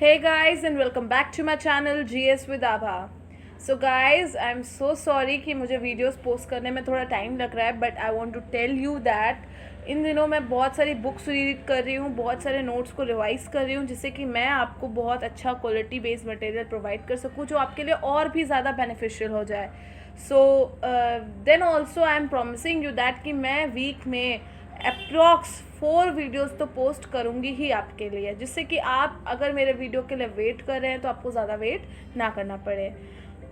Hey guys and welcome back to my channel GS with Abha. So guys, I'm so sorry कि मुझे videos post करने में थोड़ा time लग रहा है, but I want to tell you that इन दिनों मैं बहुत सारी बुक्स रीड कर रही हूँ, बहुत सारे नोट्स को रिवाइज कर रही हूँ, जिससे कि मैं आपको बहुत अच्छा क्वालिटी बेस्ड मटेरियल प्रोवाइड कर सकूँ जो आपके लिए और भी ज़्यादा बेनिफिशियल हो जाए. So then also I am promising you that कि मैं वीक में अप्रॉक्स 4 वीडियोस तो पोस्ट करूँगी ही आपके लिए, जिससे कि आप अगर मेरे वीडियो के लिए वेट कर रहे हैं तो आपको ज़्यादा वेट ना करना पड़े.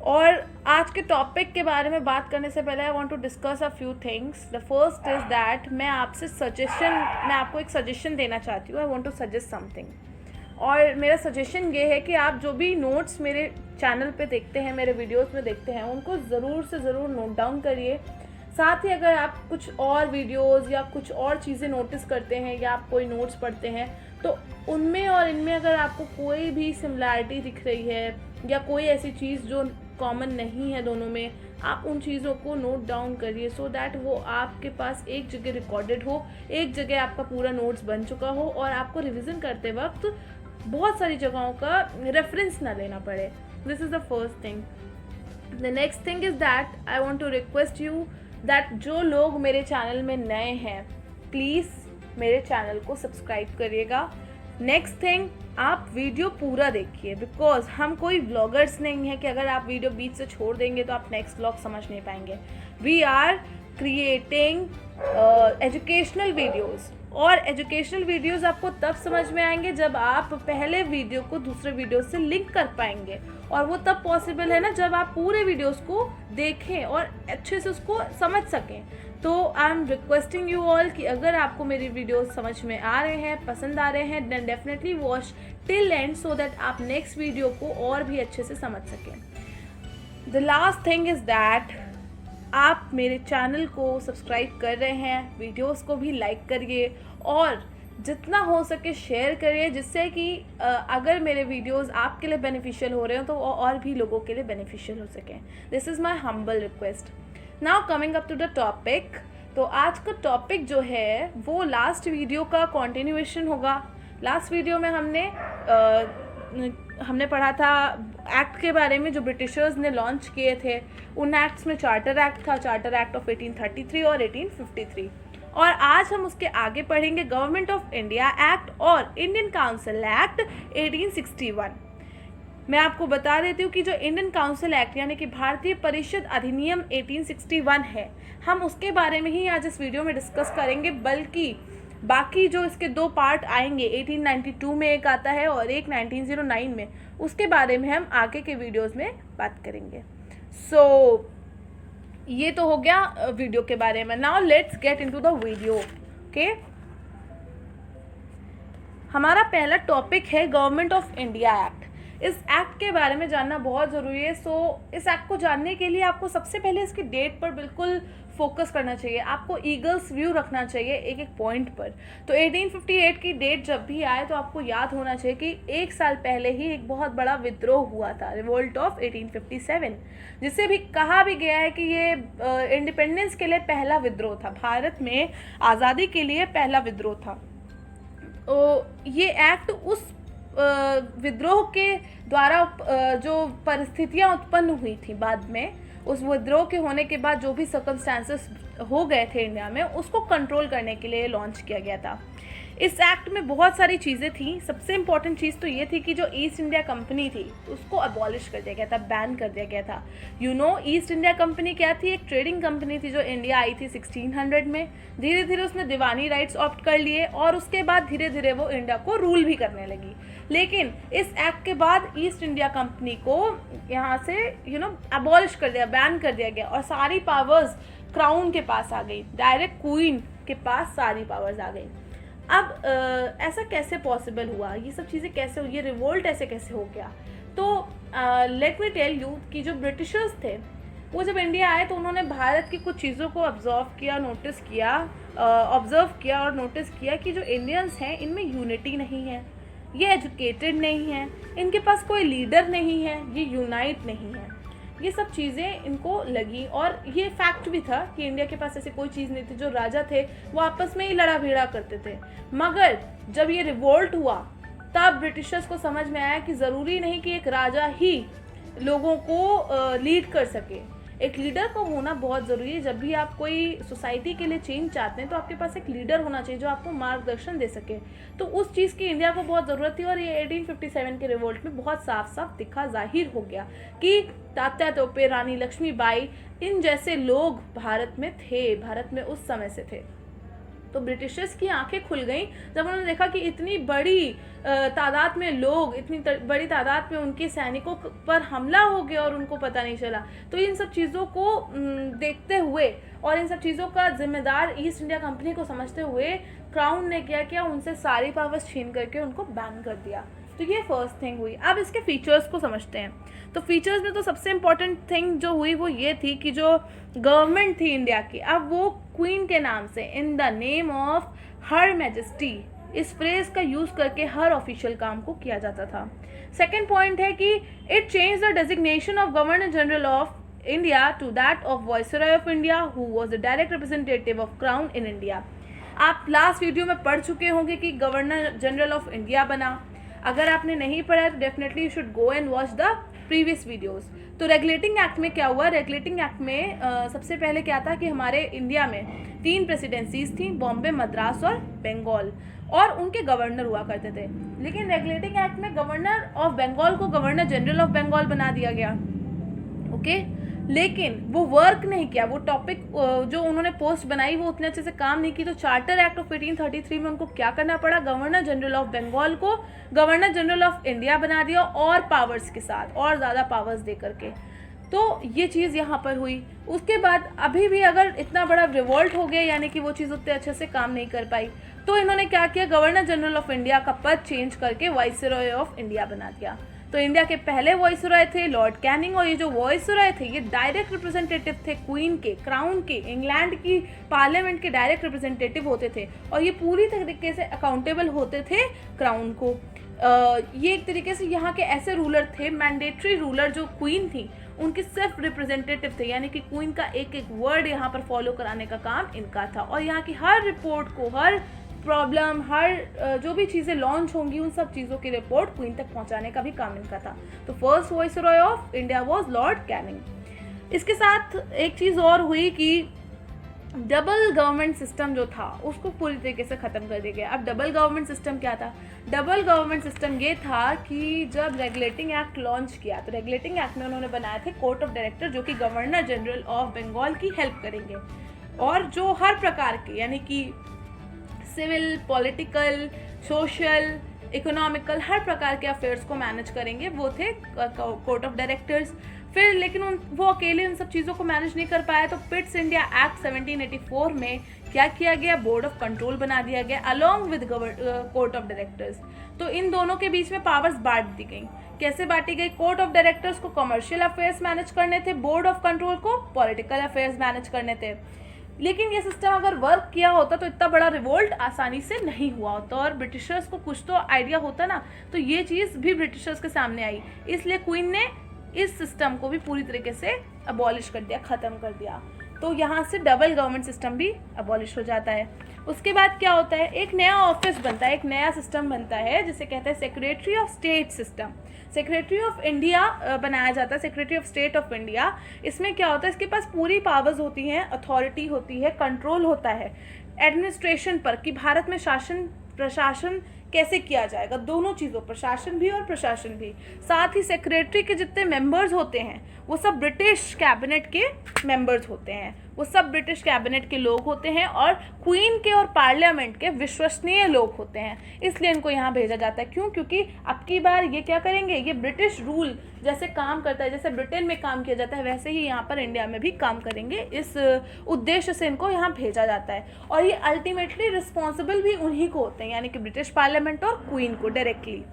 और आज के टॉपिक के बारे में बात करने से पहले I want to discuss a few things. The first is that मैं आपको एक सजेशन देना चाहती हूँ. I want to suggest something. और मेरा सजेशन ये है कि आप जो भी नोट्स मेरे चैनल पे देखते हैं, मेरे वीडियोस में देखते हैं, उनको ज़रूर से ज़रूर नोट डाउन करिए. साथ ही अगर आप कुछ और वीडियोस या कुछ और चीज़ें नोटिस करते हैं या आप कोई नोट्स पढ़ते हैं तो उनमें और इनमें अगर आपको कोई भी सिमिलैरिटी दिख रही है या कोई ऐसी चीज़ जो कॉमन नहीं है दोनों में, आप उन चीज़ों को नोट डाउन करिए सो दैट वो आपके पास एक जगह रिकॉर्डेड हो, एक जगह आपका पूरा नोट्स बन चुका हो और आपको रिविज़न करते वक्त बहुत सारी जगहों का रेफरेंस ना लेना पड़े. This is the first thing. The next thing is that I want to request you that जो लोग मेरे चैनल में नए हैं प्लीज़ मेरे चैनल को सब्सक्राइब करिएगा. नेक्स्ट थिंग, आप वीडियो पूरा देखिए, बिकॉज हम कोई व्लॉगर्स नहीं हैं कि अगर आप वीडियो बीच से छोड़ देंगे तो आप नेक्स्ट व्लॉग समझ नहीं पाएंगे. We are creating educational videos, और एजुकेशनल वीडियोज़ आपको तब समझ में आएंगे जब आप पहले वीडियो को दूसरे वीडियो से लिंक कर पाएंगे, और वो तब पॉसिबल है ना जब आप पूरे वीडियोज़ को देखें और अच्छे से उसको समझ सकें. तो I am requesting you all कि अगर आपको मेरी वीडियोस समझ में आ रहे हैं, पसंद आ रहे हैं, then definitely watch till end so that आप नेक्स्ट वीडियो को और भी अच्छे से समझ सकें. The last thing is that आप मेरे चैनल को सब्सक्राइब कर रहे हैं, वीडियोस को भी लाइक करिए और जितना हो सके शेयर करिए, जिससे कि अगर मेरे वीडियोस आपके लिए बेनिफिशियल हो रहे हो तो वो और भी लोगों के लिए बेनिफिशियल हो सकें. This is my humble request. Now coming up to the topic. तो आज का टॉपिक जो है वो लास्ट वीडियो का कॉन्टिन्यूएशन होगा. लास्ट वीडियो में हमने पढ़ा था एक्ट के बारे में जो ब्रिटिशर्स ने लॉन्च किए थे. उन एक्ट्स में चार्टर एक्ट था, चार्टर एक्ट ऑफ 1833 और 1853. और आज हम उसके आगे पढ़ेंगे गवर्नमेंट ऑफ इंडिया एक्ट और इंडियन काउंसिल एक्ट 1861. मैं आपको बता देती हूँ कि जो इंडियन काउंसिल एक्ट यानी कि भारतीय परिषद अधिनियम 1861 है, हम उसके बारे में ही आज इस वीडियो में डिस्कस करेंगे. बल्कि बाकी जो इसके 2 पार्ट आएंगे, 1892 में एक आता है और एक 1909 में, उसके बारे में हम आगे के वीडियोस में बात करेंगे. सो ये तो हो गया वीडियो के बारे में. Now let's get into the video. Okay, हमारा पहला टॉपिक है गवर्नमेंट ऑफ इंडिया एक्ट. इस एक्ट के बारे में जानना बहुत ज़रूरी है. सो इस एक्ट को जानने के लिए आपको सबसे पहले इसकी डेट पर बिल्कुल फोकस करना चाहिए. आपको ईगल्स व्यू रखना चाहिए एक एक पॉइंट पर. तो 1858 की डेट जब भी आए तो आपको याद होना चाहिए कि एक साल पहले ही एक बहुत बड़ा विद्रोह हुआ था, रिवोल्ट ऑफ 1857, जिसे भी कहा भी गया है कि ये इंडिपेंडेंस के लिए पहला विद्रोह था, भारत में आज़ादी के लिए पहला विद्रोह था. तो ये एक्ट उस विद्रोह के द्वारा जो परिस्थितियां उत्पन्न हुई थी बाद में, उस विद्रोह के होने के बाद जो भी सर्कमस्टांसेस हो गए थे इंडिया में, उसको कंट्रोल करने के लिए लॉन्च किया गया था. इस एक्ट में बहुत सारी चीज़ें थी. सबसे इम्पॉर्टेंट चीज़ तो ये थी कि जो ईस्ट इंडिया कंपनी थी उसको अबॉलिश कर दिया गया था, बैन कर दिया गया था. ईस्ट इंडिया कंपनी क्या थी? एक ट्रेडिंग कंपनी थी जो इंडिया आई थी 1600 में. धीरे धीरे उसने दीवानी राइट्स ऑप्ट कर लिए और उसके बाद धीरे धीरे वो इंडिया को रूल भी करने लगी. लेकिन इस एक्ट के बाद ईस्ट इंडिया कंपनी को यहाँ से अबॉलिश कर दिया, बैन कर दिया गया और सारी पावर्स क्राउन के पास आ गई, डायरेक्ट क्वीन के पास सारी पावर्स आ गई. अब ऐसा कैसे पॉसिबल हुआ? ये सब चीज़ें कैसे हुई? ये रिवोल्ट ऐसे कैसे हो गया? तो लेट मी टेल यू कि जो ब्रिटिशर्स थे वो जब इंडिया आए तो उन्होंने भारत की कुछ चीज़ों को ऑब्जर्व किया और नोटिस किया कि जो इंडियंस हैं इनमें यूनिटी नहीं है, ये एजुकेटेड नहीं है, इनके पास कोई लीडर नहीं है, ये यूनाइट नहीं है. ये सब चीज़ें इनको लगी और ये फैक्ट भी था कि इंडिया के पास ऐसी कोई चीज़ नहीं थी. जो राजा थे वो आपस में ही लड़ा भिड़ा करते थे. मगर जब ये रिवोल्ट हुआ तब ब्रिटिशर्स को समझ में आया कि ज़रूरी नहीं कि एक राजा ही लोगों को लीड कर सके, एक लीडर को होना बहुत ज़रूरी है। जब भी आप कोई सोसाइटी के लिए चेंज चाहते हैं तो आपके पास एक लीडर होना चाहिए जो आपको मार्गदर्शन दे सके। तो उस चीज़ की इंडिया को बहुत ज़रूरत थी और ये 1857 के रिवोल्ट में बहुत साफ साफ दिखा, जाहिर हो गया कि तात्या तोपे, रानी लक्ष्मीबाई, इन जैसे लोग भारत में थे, भारत में उस समय से थे। तो ब्रिटिशर्स की आंखें खुल गई जब उन्होंने देखा कि इतनी बड़ी तादाद में लोग, इतनी बड़ी तादाद में उनके सैनिकों पर हमला हो गया और उनको पता नहीं चला। तो इन सब चीज़ों को देखते हुए और इन सब चीज़ों का जिम्मेदार ईस्ट इंडिया कंपनी को समझते हुए क्राउन ने क्या किया, उनसे सारी पावर्स छीन करके उनको बैन कर दिया। तो ये फर्स्ट थिंग हुई। अब इसके फीचर्स को समझते हैं। तो फीचर्स में तो सबसे इम्पॉर्टेंट थिंग जो हुई वो ये थी कि जो गवर्नमेंट थी इंडिया की, अब वो क्वीन के नाम से, in the name of her majesty, इस फ्रेज का यूज़ करके हर ऑफिशियल काम को किया जाता था। सेकेंड पॉइंट है कि it change the designation of governor general of India to that of viceroy of India who was the direct representative of crown in India. आप लास्ट वीडियो में पढ़ चुके होंगे कि गवर्नर जनरल ऑफ इंडिया बना। अगर आपने नहीं पढ़ा है तो definitely you should go and watch the previous videos. तो रेगुलेटिंग एक्ट में क्या हुआ, रेगुलेटिंग एक्ट में सबसे पहले क्या था कि हमारे इंडिया में 3 प्रेसिडेंसीज थी, बॉम्बे, मद्रास और बंगाल, और उनके गवर्नर हुआ करते थे। लेकिन रेगुलेटिंग एक्ट में गवर्नर ऑफ बंगाल को गवर्नर जनरल ऑफ बंगाल बना दिया गया। ओके, लेकिन वो वर्क नहीं किया, वो टॉपिक जो उन्होंने पोस्ट बनाई वो उतने अच्छे से काम नहीं की। तो चार्टर एक्ट ऑफ 1833 में उनको क्या करना पड़ा, गवर्नर जनरल ऑफ बंगाल को गवर्नर जनरल ऑफ इंडिया बना दिया, और पावर्स के साथ, और ज़्यादा पावर्स दे करके। तो ये चीज़ यहाँ पर हुई। उसके बाद अभी भी अगर इतना बड़ा रिवोल्ट हो गया, यानी कि वो चीज़ उतने अच्छे से काम नहीं कर पाई, तो इन्होंने क्या किया, गवर्नर जनरल ऑफ इंडिया का पद चेंज करके वाइसरॉय ऑफ इंडिया बना दिया। तो इंडिया के पहले वॉइसरॉय थे लॉर्ड कैनिंग, और ये जो वॉइसरॉय थे ये डायरेक्ट रिप्रेजेंटेटिव थे क्वीन के, क्राउन के, इंग्लैंड की पार्लियामेंट के डायरेक्ट रिप्रेजेंटेटिव होते थे, और ये पूरी तरीके से अकाउंटेबल होते थे क्राउन को। ये एक तरीके से यहाँ के ऐसे रूलर थे, मैंडेटरी रूलर, जो क्वीन थी उनके सिर्फ रिप्रेजेंटेटिव थे, यानी कि क्वीन का एक एक वर्ड यहाँ पर फॉलो कराने का काम इनका था, और यहाँ की हर रिपोर्ट को, हर प्रॉब्लम, हर जो भी चीज़ें लॉन्च होंगी उन सब चीज़ों की रिपोर्ट क्वीन तक पहुंचाने का भी काम इनका था। तो first viceroy of India was Lord Canning. इसके साथ एक चीज़ और हुई कि डबल गवर्नमेंट सिस्टम जो था उसको पूरी तरीके से ख़त्म कर दिया गया। अब डबल गवर्नमेंट सिस्टम क्या था, डबल गवर्नमेंट सिस्टम ये था कि जब रेगुलेटिंग एक्ट लॉन्च किया तो रेगुलेटिंग एक्ट में उन्होंने बनाए थे कोर्ट ऑफ डायरेक्टर, जो कि गवर्नर जनरल ऑफ बंगाल की हेल्प करेंगे, और जो हर प्रकार के, यानी कि सिविल, पॉलिटिकल, सोशल, इकोनॉमिकल, हर प्रकार के अफेयर्स को मैनेज करेंगे, वो थे कोर्ट ऑफ डायरेक्टर्स। फिर लेकिन वो अकेले उन सब चीज़ों को मैनेज नहीं कर पाया, तो पिट्स इंडिया एक्ट 1784 में क्या किया गया, बोर्ड ऑफ कंट्रोल बना दिया गया along with court of directors. तो इन दोनों के बीच में पावर्स बांट दी गई। कैसे बांटी गई, कोर्ट ऑफ डायरेक्टर्स को कमर्शियल अफेयर्स मैनेज करने थे, बोर्ड ऑफ कंट्रोल को पॉलिटिकल अफेयर्स मैनेज करने थे। लेकिन ये सिस्टम अगर वर्क किया होता तो इतना बड़ा रिवोल्ट आसानी से नहीं हुआ होता, और ब्रिटिशर्स को कुछ तो आइडिया होता ना, तो ये चीज़ भी ब्रिटिशर्स के सामने आई। इसलिए क्वीन ने इस सिस्टम को भी पूरी तरीके से अबॉलिश कर दिया, ख़त्म कर दिया। तो यहाँ से डबल गवर्नमेंट सिस्टम भी अबॉलिश हो जाता है। उसके बाद क्या होता है, एक नया ऑफिस बनता है, एक नया सिस्टम बनता है जिसे कहते हैं secretary of state system. Secretary of India बनाया जाता है, secretary of state of India. इसमें क्या होता है, इसके पास पूरी पावर्स होती हैं, अथॉरिटी होती है, कंट्रोल होता है एडमिनिस्ट्रेशन पर, कि भारत में शासन प्रशासन कैसे किया जाएगा, दोनों चीज़ों पर, शासन भी और प्रशासन भी। साथ ही सेक्रेटरी के जितने मेंबर्स होते हैं वो सब ब्रिटिश कैबिनेट के मेंबर्स होते हैं, वो सब ब्रिटिश कैबिनेट के लोग होते हैं, और क्वीन के और पार्लियामेंट के विश्वसनीय लोग होते हैं। इसलिए इनको यहाँ भेजा जाता है। क्यों, क्योंकि अब की बार ये क्या करेंगे, ये ब्रिटिश रूल जैसे काम करता है, जैसे ब्रिटेन में काम किया जाता है, वैसे ही यहाँ पर इंडिया में भी काम करेंगे। इस उद्देश्य से इनको यहाँ भेजा जाता है, और ये अल्टीमेटली रिस्पॉन्सिबल भी उन्हीं को होते हैं, यानी कि ब्रिटिश पार्लियामेंट और क्वीन को डायरेक्टली।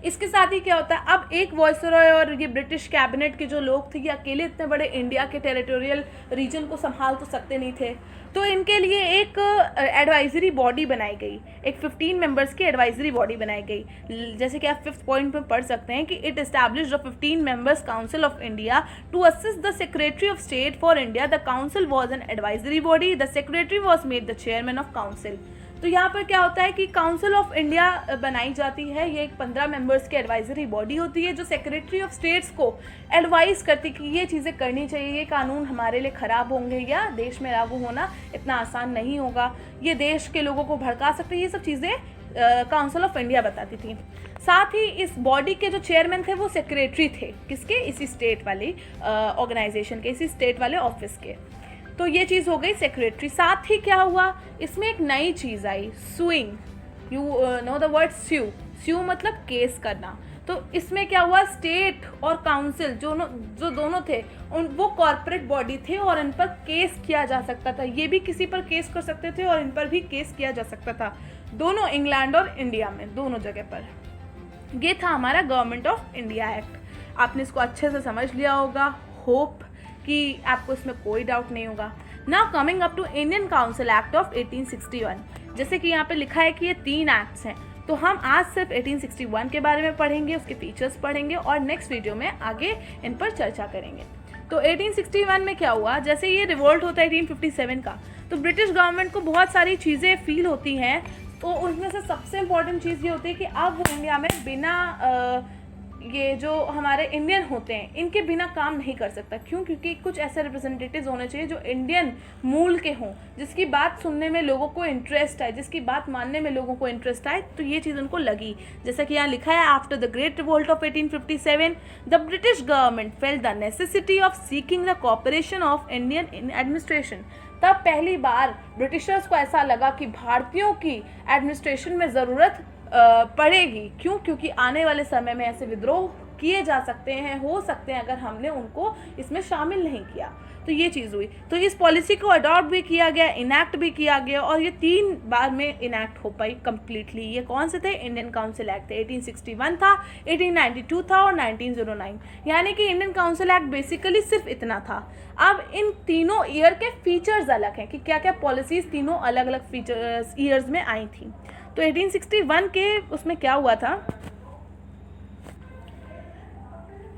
इसके साथ ही क्या होता है, अब एक वॉइसरॉय और ये ब्रिटिश कैबिनेट के जो लोग थे, ये अकेले इतने बड़े इंडिया के टेरिटोरियल रीजन को संभाल तो सकते नहीं थे, तो इनके लिए एक एडवाइजरी बॉडी बनाई गई, एक 15 मेंबर्स की एडवाइजरी बॉडी बनाई गई। जैसे कि आप 5th पॉइंट में पढ़ सकते हैं कि it established a 15 members council of India to assist the secretary of state for India. The council was an advisory body, the secretary was made the chairman of council. तो यहाँ पर क्या होता है कि काउंसिल ऑफ इंडिया बनाई जाती है। ये एक 15 मेंबर्स की एडवाइजरी बॉडी होती है जो सेक्रेटरी ऑफ स्टेट्स को एडवाइस करती कि ये चीज़ें करनी चाहिए, ये कानून हमारे लिए ख़राब होंगे या देश में लागू होना इतना आसान नहीं होगा, ये देश के लोगों को भड़का सकते, ये सब चीज़ें काउंसिल ऑफ इंडिया बताती थी। साथ ही इस बॉडी के जो चेयरमैन थे वो सेक्रेटरी थे, किसके, इसी स्टेट वाली ऑर्गेनाइजेशन के, इसी स्टेट वाले ऑफिस के। तो ये चीज़ हो गई सेक्रेटरी। साथ ही क्या हुआ, इसमें एक नई चीज़ आई, suing. You know the word sue. Sue मतलब केस करना। तो इसमें क्या हुआ, स्टेट और काउंसिल जो दोनों थे वो कॉर्पोरेट बॉडी थे और इन पर केस किया जा सकता था। ये भी किसी पर केस कर सकते थे और इन पर भी केस किया जा सकता था, दोनों इंग्लैंड और इंडिया में, दोनों जगह पर। ये था हमारा गवर्नमेंट ऑफ इंडिया एक्ट। आपने इसको अच्छे से समझ लिया होगा, होप कि आपको इसमें कोई डाउट नहीं होगा। Now coming up to Indian council act of 1861। जैसे कि यहाँ पे लिखा है कि ये 3 एक्ट्स हैं, तो हम आज सिर्फ 1861 के बारे में पढ़ेंगे, उसके फीचर्स पढ़ेंगे और नेक्स्ट वीडियो में आगे इन पर चर्चा करेंगे। तो 1861 में क्या हुआ, जैसे ये रिवोल्ट होता है 1857 का, तो ब्रिटिश गवर्नमेंट को बहुत सारी चीज़ें फील होती हैं। तो उनमें से सबसे इम्पॉर्टेंट चीज़ ये होती है कि अब वो इंडिया में बिना ये जो हमारे इंडियन होते हैं इनके बिना काम नहीं कर सकता। क्यों? क्योंकि कुछ ऐसे रिप्रेजेंटेटिव्स होने चाहिए जो इंडियन मूल के हों, जिसकी बात सुनने में लोगों को इंटरेस्ट आए, जिसकी बात मानने में लोगों को इंटरेस्ट आए। तो ये चीज़ उनको लगी। जैसा कि यहाँ लिखा है, after the great revolt of 1857 the British government felt the necessity of seeking the cooperation of Indian administration. तब पहली बार ब्रिटिशर्स को ऐसा लगा कि भारतीयों की एडमिनिस्ट्रेशन में ज़रूरत पड़ेगी। क्यों? क्योंकि आने वाले समय में ऐसे विद्रोह किए जा सकते हैं, हो सकते हैं, अगर हमने उनको इसमें शामिल नहीं किया। तो ये चीज़ हुई। तो इस पॉलिसी को अडॉप्ट भी किया गया, इनैक्ट भी किया गया और ये 3 बार में इनैक्ट हो पाई कम्प्लीटली। ये कौन से थे? इंडियन काउंसिल एक्ट थे। 1861 था, 1892 था और 1909। यानी कि इंडियन काउंसिल एक्ट बेसिकली सिर्फ इतना था। अब इन तीनों ईयर के फीचर्स अलग हैं कि क्या क्या पॉलिसीज़ तीनों अलग अलग फीचर्स ईयर्स में आई थी। तो 1861 के उसमें क्या हुआ था,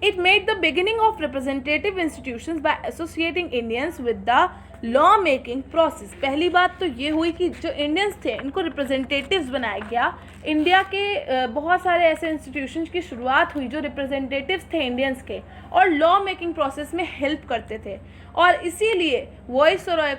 It made the beginning of representative institutions by associating Indians with the law making process. पहली बात तो ये हुई कि जो इंडियंस थे इनको रिप्रेजेंटेटिव्स बनाया गया। इंडिया के बहुत सारे ऐसे इंस्टीट्यूशंस की शुरुआत हुई जो रिप्रेजेंटेटिव्स थे इंडियंस के और लॉ मेकिंग प्रोसेस में हेल्प करते थे। और इसीलिए वाइसरॉय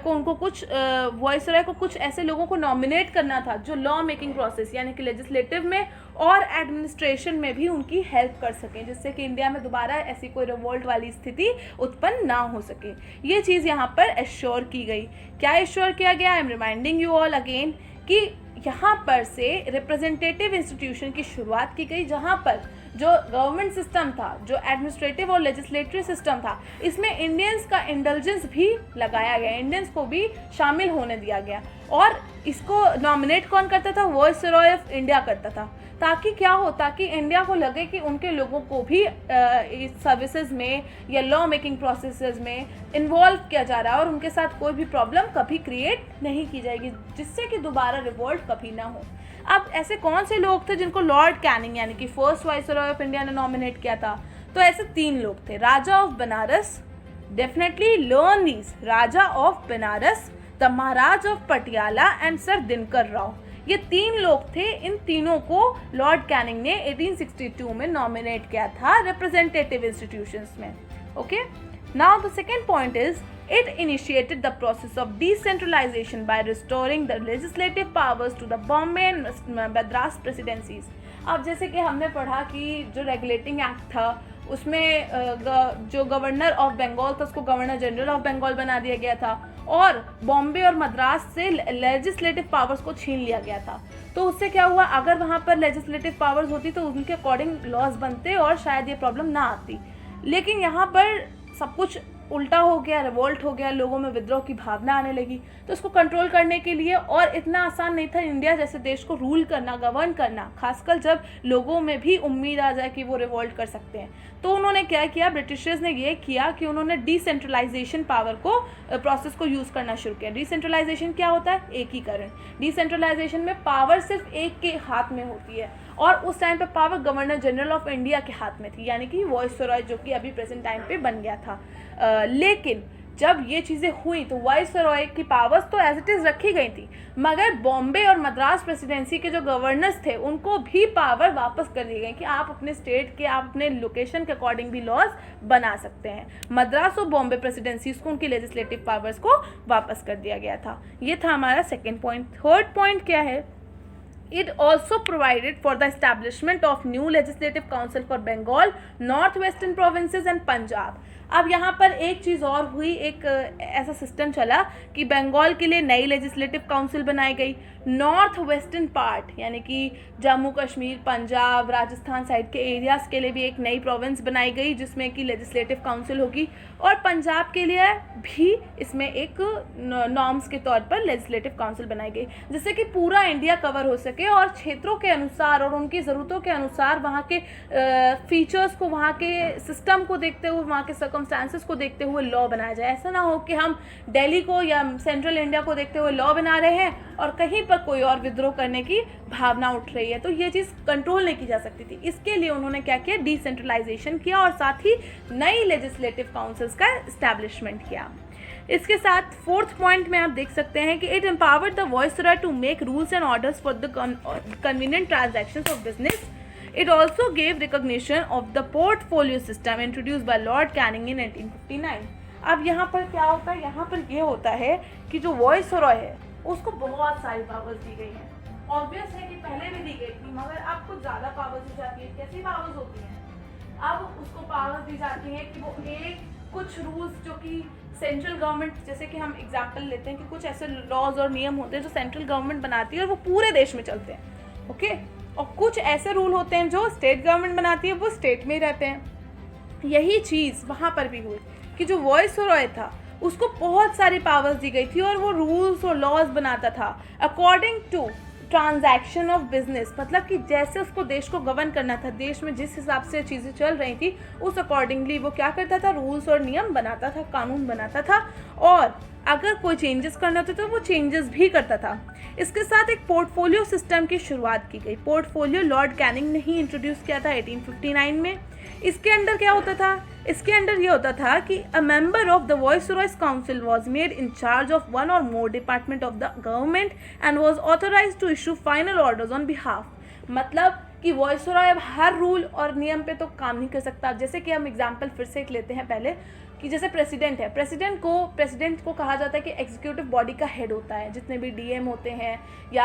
को कुछ ऐसे लोगों को नॉमिनेट करना था जो लॉ मेकिंग प्रोसेस यानी कि लेजिस्लेटिव में और एडमिनिस्ट्रेशन में भी उनकी हेल्प कर सकें, जिससे कि इंडिया में दोबारा ऐसी कोई रिवोल्ट वाली स्थिति उत्पन्न ना हो सके। ये चीज़ यहाँ पर एश्योर की गई। क्या एश्योर किया गया? I am reminding you all again कि यहाँ पर से रिप्रेजेंटेटिव इंस्टीट्यूशन की शुरुआत की गई, जहाँ पर जो गवर्नमेंट सिस्टम था, जो एडमिनिस्ट्रेटिव और लेजिस्लेटरी सिस्टम था, इसमें इंडियंस का इंडल्जेंस भी लगाया गया, इंडियंस को भी शामिल होने दिया गया। और इसको नॉमिनेट कौन करता था? वाइसरॉय ऑफ इंडिया करता था। ताकि क्या हो, ताकि इंडिया को लगे कि उनके लोगों को भी इस सर्विसेज में या लॉ मेकिंग प्रोसेसेस में इन्वॉल्व किया जा रहा है और उनके साथ कोई भी प्रॉब्लम कभी क्रिएट नहीं की जाएगी, जिससे कि दोबारा रिवोल्ट कभी ना हो। अब ऐसे कौन से लोग थे जिनको लॉर्ड कैनिंग यानी कि फर्स्ट वाइसरॉय ऑफ इंडिया ने नॉमिनेट किया था? तो ऐसे 3 लोग थे। Raja of Banaras, definitely learn these, raja of Banaras, the maharaja of Patiala and sir Dinkar Rao. ये 3 लोग थे। इन तीनों को लॉर्ड कैनिंग ने 1862 में नॉमिनेट किया था रिप्रेजेंटेटिव इंस्टीट्यूशंस में। Okay, now the second point is it initiated the process of decentralization by restoring the legislative powers to the Bombay and Madras presidencies। अब जैसे कि हमने पढ़ा कि जो रेगुलेटिंग एक्ट था उसमें जो गवर्नर ऑफ बंगाल था उसको गवर्नर जनरल ऑफ बंगाल बना दिया गया था और बॉम्बे और मद्रास से लेजिस्लेटिव पावर्स को छीन लिया गया था। तो उससे क्या हुआ, अगर वहाँ पर लेजिस्लेटिव पावर्स होती तो उनके अकॉर्डिंग लॉज बनते और शायद ये प्रॉब्लम ना आती। लेकिन यहाँ पर सब कुछ उल्टा हो गया, रिवोल्ट हो गया, लोगों में विद्रोह की भावना आने लगी। तो उसको कंट्रोल करने के लिए, और इतना आसान नहीं था इंडिया जैसे देश को रूल करना, गवर्न करना, खासकर जब लोगों में भी उम्मीद आ जाए कि वो रिवोल्ट कर सकते हैं। तो उन्होंने क्या किया, ब्रिटिशर्स ने ये किया कि उन्होंने डिसेंट्रलाइजेशन पावर को प्रोसेस को यूज़ करना शुरू किया। डिसेंट्रलाइजेशन क्या होता है? एकीकरण। डिसेंट्रलाइजेशन में पावर सिर्फ एक के हाथ में होती है और उस टाइम पे power governor general of India के हाथ में थी, यानी कि वाइसरॉय, जो कि अभी प्रेजेंट टाइम पे बन गया था। लेकिन जब ये चीज़ें हुई तो वाइसरॉय की पावर्स तो एज इट इज़ रखी गई थी, मगर बॉम्बे और मद्रास प्रेसिडेंसी के जो गवर्नर्स थे उनको भी पावर वापस कर दी गई कि आप अपने स्टेट के, आप अपने लोकेशन के अकॉर्डिंग भी लॉज बना सकते हैं। मद्रास और बॉम्बे प्रेसिडेंसीज को उनकी लेजिस्लेटिव पावर्स को वापस कर दिया गया था। ये था हमारा सेकेंड पॉइंट। थर्ड पॉइंट क्या है? It also provided for the establishment of new legislative council for Bengal, northwestern provinces and Punjab। अब यहाँ पर एक चीज़ और हुई, एक ऐसा सिस्टम चला कि बंगाल के लिए नई लेजिस्लेटिव काउंसिल बनाई गई, नॉर्थ वेस्टर्न पार्ट यानी कि जम्मू कश्मीर, पंजाब, राजस्थान साइड के एरियाज़ के लिए भी एक नई प्रोविंस बनाई गई जिसमें कि लेजिस्लेटिव काउंसिल होगी, और पंजाब के लिए भी इसमें एक नॉर्म्स के तौर पर लेजिस्लेटिव काउंसिल बनाई गई, जिससे कि पूरा इंडिया कवर हो सके और क्षेत्रों के अनुसार और उनकी ज़रूरतों के अनुसार वहाँ के फीचर्स को, वहाँ के सिस्टम को देखते हुए, वहाँ के सर्कमस्टांसेस को देखते हुए लॉ बनाया जाए। ऐसा ना हो कि हम दिल्ली को या सेंट्रल इंडिया को देखते हुए लॉ बना रहे हैं और कहीं पर कोई और विद्रोह करने की भावना उठ रही है, तो ये चीज़ कंट्रोल नहीं की जा सकती थी। इसके लिए उन्होंने क्या किया? डिसेंट्रलाइजेशन किया और साथ ही नई लेजिस्लेटिव काउंसिल्स का एस्टैब्लिशमेंट किया। इसके साथ फोर्थ पॉइंट में आप देख सकते हैं कि it empowered the viceroy to make rules and orders for the convenient transactions of business. It also gave recognition of the portfolio system introduced by Lord Canning in 1859। अब यहाँ पर क्या होता है? यहाँ पर ये होता है कि जो वाइसरॉय है उसको बहुत सारी पावर्स दी गई हैं। ऑब्वियस है कि पहले भी दी गई थी, मगर अब कुछ ज़्यादा पावर्स दी जाती है। कैसी पावर्स होती हैं? अब उसको पावर्स दी जाती हैं कि वो कुछ रूल्स जो कि सेंट्रल गवर्नमेंट, जैसे कि हम एग्जाम्पल लेते हैं कि कुछ ऐसे लॉज और नियम होते हैं जो सेंट्रल गवर्नमेंट बनाती है और वो पूरे देश में चलते हैं, ओके, और कुछ ऐसे रूल होते हैं जो स्टेट गवर्नमेंट बनाती है, वो स्टेट में ही रहते हैं। यही चीज़ वहाँ पर भी हुई कि जो वाइसरॉय था उसको बहुत सारी पावर्स दी गई थी और वो रूल्स और लॉज बनाता था according to transaction of business, मतलब कि जैसे उसको देश को गवर्न करना था, देश में जिस हिसाब से चीज़ें चल रही थी उस अकॉर्डिंगली वो क्या करता था? रूल्स और नियम बनाता था, कानून बनाता था, और अगर कोई चेंजेस करने होते तो वो चेंजेस भी करता था। इसके साथ एक पोर्टफोलियो सिस्टम की शुरुआत की गई। पोर्टफोलियो लॉर्ड कैनिंग ने ही इंट्रोड्यूस किया था 1859 में। इसके अंडर क्या होता था? इसके अंडर ये होता था कि a member of the viceroy's council was made in charge of one और more department of the government and was authorized to issue final orders on behalf. मतलब कि वाइसरॉय अब हर रूल और नियम पे तो काम नहीं कर सकता। जैसे कि हम एग्जांपल फिर से एक लेते हैं पहले, कि जैसे प्रेसिडेंट है, प्रेसिडेंट को कहा जाता है कि एग्जीक्यूटिव बॉडी का हेड होता है। जितने भी डीएम होते हैं या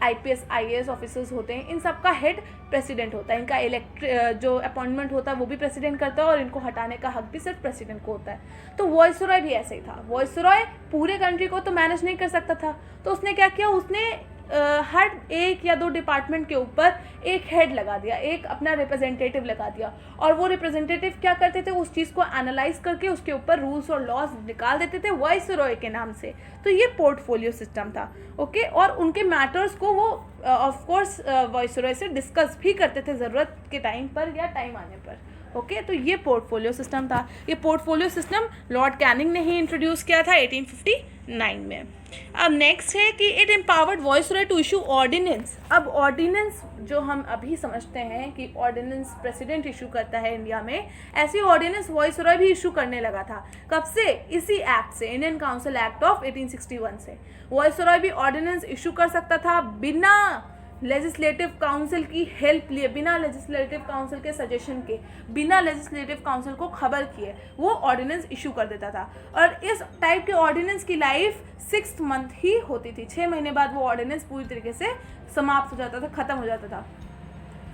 आईपीएस आईएएस ऑफिसर्स होते हैं, इन सब का हेड प्रेसिडेंट होता है। इनका जो अपॉइंटमेंट होता है वो भी प्रेसिडेंट करता है और इनको हटाने का हक भी सिर्फ प्रेसिडेंट को होता है। तो वाइसरॉय भी ऐसे ही था। वाइसरॉय पूरे कंट्री को तो मैनेज नहीं कर सकता था, तो उसने क्या किया? उसने हर एक या दो डिपार्टमेंट के ऊपर एक हेड लगा दिया, एक अपना रिप्रेजेंटेटिव लगा दिया, और वो रिप्रेजेंटेटिव क्या करते थे? उस चीज़ को एनालाइज करके उसके ऊपर रूल्स और लॉज निकाल देते थे वाइसरॉय के नाम से। तो ये पोर्टफोलियो सिस्टम था, ओके। और उनके मैटर्स को वो ऑफ कोर्स वाइसरॉय से डिस्कस भी करते थे ज़रूरत के टाइम पर या टाइम आने पर, ओके। तो ये पोर्टफोलियो सिस्टम था। ये पोर्टफोलियो सिस्टम लॉर्ड कैनिंग ने ही इंट्रोड्यूस किया था 1859 में। अब नेक्स्ट है कि it empowered viceroy to issue ordinance. अब ऑर्डिनेंस जो हम अभी समझते हैं कि ऑर्डिनेंस प्रेसिडेंट इशू करता है इंडिया में, ऐसी ऑर्डिनेंस वाइसरॉय भी इशू करने लगा था। कब से? इसी एक्ट से, इंडियन काउंसिल एक्ट ऑफ 1861 से वाइसरॉय भी ऑर्डिनेंस इशू कर सकता था बिना लेजिस्लेटिव काउंसिल की हेल्प लिए, बिना लेजिस्लेटिव काउंसिल के सजेशन के, बिना लेजिस्लेटिव काउंसिल को खबर किए वो ऑर्डिनेंस इशू कर देता था। और इस टाइप के ऑर्डिनेंस की लाइफ 6 मंथ ही होती थी। 6 महीने बाद वो ऑर्डिनेंस पूरी तरीके से समाप्त हो जाता था, ख़त्म हो जाता था।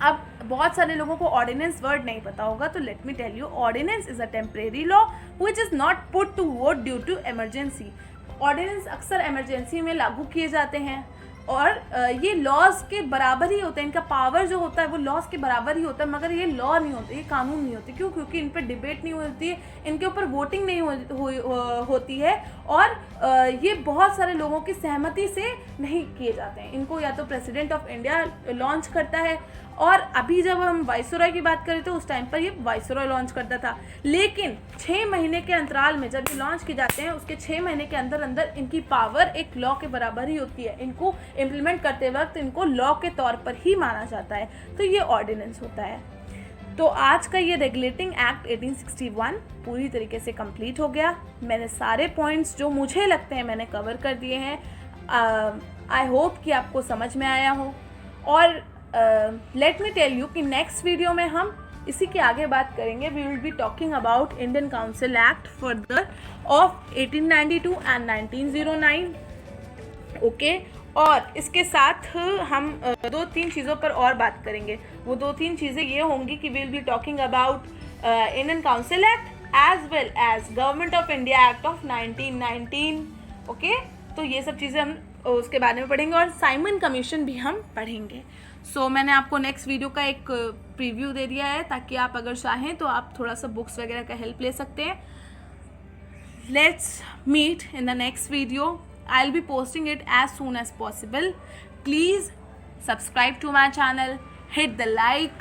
अब बहुत सारे लोगों को ऑर्डिनेंस वर्ड नहीं पता होगा, तो let me tell you, ordinance is a temporary law which is not put to vote due to emergency. Ordinance अक्सर एमरजेंसी में लागू किए जाते हैं और ये लॉज के बराबर ही होते हैं। इनका पावर जो होता है वो लॉज के बराबर ही होता है, मगर ये लॉ नहीं होते, ये कानून नहीं होते। क्यों? क्योंकि इन पर डिबेट नहीं होती है, इनके ऊपर वोटिंग नहीं होती है, और ये बहुत सारे लोगों की सहमति से नहीं किए जाते हैं। इनको या तो प्रेसिडेंट ऑफ इंडिया लॉन्च करता है, और अभी जब हम वाइसरॉय की बात करें तो उस टाइम पर ये वाइसरॉय लॉन्च करता था। लेकिन 6 महीने के अंतराल में जब ये लॉन्च किए जाते हैं, उसके 6 महीने के अंदर अंदर इनकी पावर एक लॉ के बराबर ही होती है। इनको इम्प्लीमेंट करते वक्त इनको लॉ के तौर पर ही माना जाता है। तो ये ऑर्डिनेंस होता है। तो आज का ये रेगुलेटिंग एक्ट 1861 पूरी तरीके से कंप्लीट हो गया। मैंने सारे पॉइंट्स जो मुझे लगते हैं मैंने कवर कर दिए हैं। आई होप कि आपको समझ में आया हो। और लेट मी टेल यू कि नेक्स्ट वीडियो में हम इसी के आगे बात करेंगे। We will be talking about Indian council act further of 1892 and 1909। Okay और इसके साथ हम 2-3 चीज़ों पर और बात करेंगे। वो 2-3 चीज़ें ये होंगी कि we will be talking about Indian council act as well as government of India act of 1919। Okay तो ये सब चीज़ें हम उसके बारे में पढ़ेंगे और साइमन कमीशन भी हम पढ़ेंगे। सो मैंने आपको नेक्स्ट वीडियो का एक प्रीव्यू दे दिया है ताकि आप अगर चाहें तो आप थोड़ा सा बुक्स वगैरह का हेल्प ले सकते हैं। Let's meet in the next video. I'll be posting it as soon as possible. Please subscribe to my channel, hit the like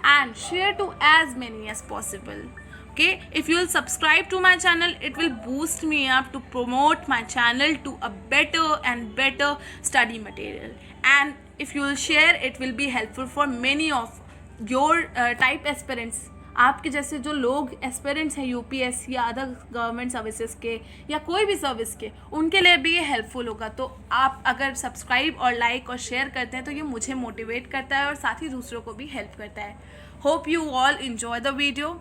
and share to as many as possible. Okay, if you will subscribe to my channel, it will boost me up to promote my channel to a better and better study material. And if you will share, it will be helpful for many of your type aspirants. आपके जैसे जो लोग aspirants हैं UPSC या other government services के या कोई भी सर्विस के, उनके लिए भी ये हेल्पफुल होगा। तो आप अगर सब्सक्राइब और लाइक और शेयर करते हैं तो ये मुझे मोटिवेट करता है और साथ ही दूसरों को भी हेल्प करता है। Hope you all enjoy the video.